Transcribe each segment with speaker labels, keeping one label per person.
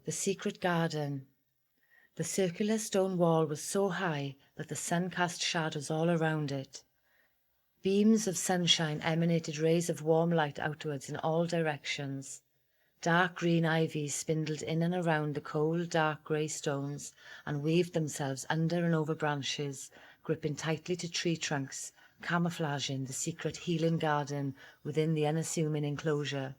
Speaker 1: The secret garden. The circular stone wall was so high that the sun cast shadows all around it. Beams of sunshine emanated rays of warm light outwards in all directions. Dark green ivy spindled in and around the cold, dark grey stones and weaved themselves under and over branches, gripping tightly to tree trunks, camouflaging the secret healing garden within the unassuming enclosure.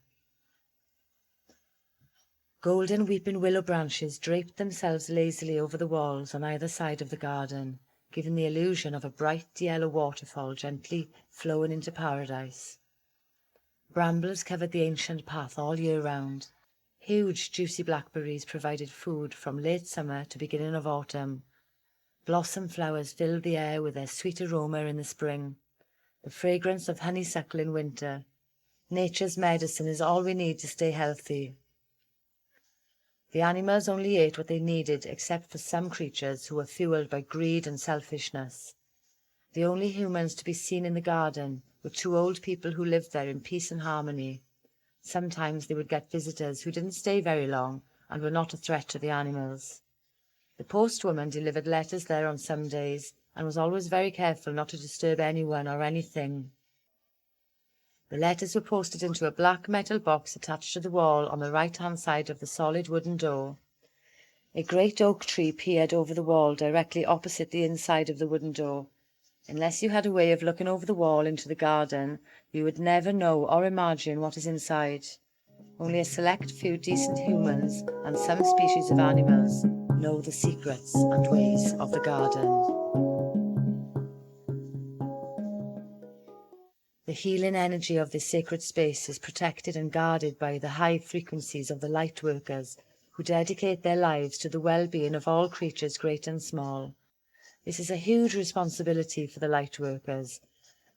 Speaker 1: Golden weeping willow branches draped themselves lazily over the walls on either side of the garden, giving the illusion of a bright yellow waterfall gently flowing into paradise. Brambles covered the ancient path all year round. Huge juicy blackberries provided food from late summer to beginning of autumn. Blossom flowers filled the air with their sweet aroma in the spring, the fragrance of honeysuckle in winter. Nature's medicine is all we need to stay healthy. The animals only ate what they needed, except for some creatures who were fueled by greed and selfishness. The only humans to be seen in the garden were two old people who lived there in peace and harmony. Sometimes they would get visitors who didn't stay very long and were not a threat to the animals. The postwoman delivered letters there on some days and was always very careful not to disturb anyone or anything. The letters were posted into a black metal box attached to the wall on the right-hand side of the solid wooden door. A great oak tree peered over the wall directly opposite the inside of the wooden door. Unless you had a way of looking over the wall into the garden, you would never know or imagine what is inside. Only a select few decent humans and some species of animals know the secrets and ways of the garden. The healing energy of this sacred space is protected and guarded by the high frequencies of the light workers who dedicate their lives to the well-being of all creatures great and small. This is a huge responsibility for the light workers.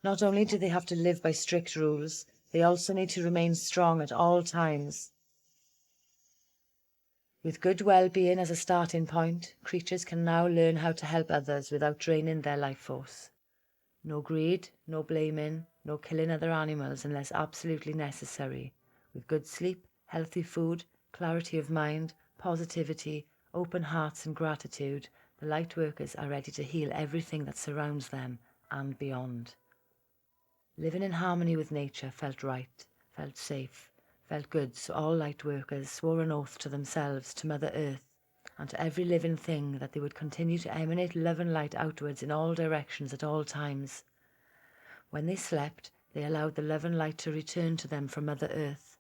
Speaker 1: Not only do they have to live by strict rules, they also need to remain strong at all times. With good well-being as a starting point, creatures can now learn how to help others without draining their life force. No greed, no blaming, no killing other animals unless absolutely necessary. With good sleep, healthy food, clarity of mind, positivity, open hearts and gratitude, the light workers are ready to heal everything that surrounds them and beyond. Living in harmony with nature felt right, felt safe, felt good, so all light workers swore an oath to themselves, to Mother Earth, and to every living thing that they would continue to emanate love and light outwards in all directions at all times. When they slept, they allowed the love and light to return to them from Mother Earth.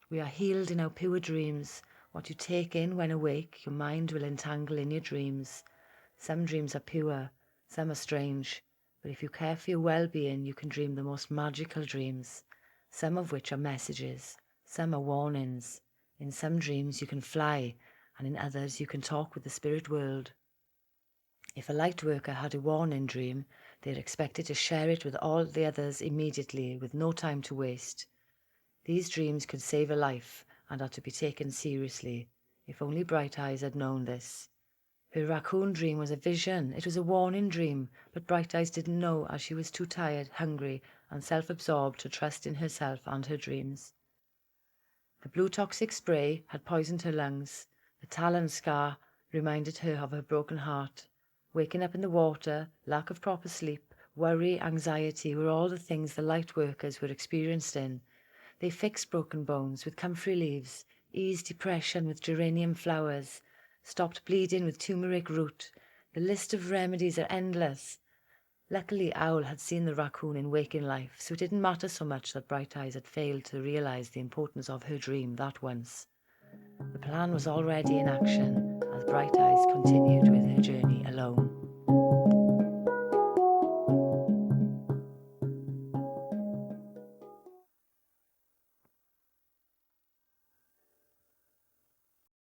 Speaker 1: We are healed in our pure dreams. What you take in when awake, your mind will entangle in your dreams. Some dreams are pure, some are strange, but if you care for your well-being, you can dream the most magical dreams, some of which are messages, some are warnings. In some dreams you can fly, and in others you can talk with the spirit world. If a light worker had a warning dream, they are expected to share it with all the others immediately, with no time to waste. These dreams could save a life and are to be taken seriously. If only Bright Eyes had known this. Her raccoon dream was a vision. It was a warning dream, but Bright Eyes didn't know, as she was too tired, hungry, and self-absorbed to trust in herself and her dreams. The blue toxic spray had poisoned her lungs. The talon scar reminded her of her broken heart. Waking up in the water, lack of proper sleep, worry, anxiety were all the things the light workers were experienced in. They fixed broken bones with comfrey leaves, eased depression with geranium flowers, stopped bleeding with turmeric root. The list of remedies are endless. Luckily, Owl had seen the raccoon in waking life, so it didn't matter so much that Bright Eyes had failed to realize the importance of her dream that once. The plan was already in action as Bright Eyes continued with her journey alone.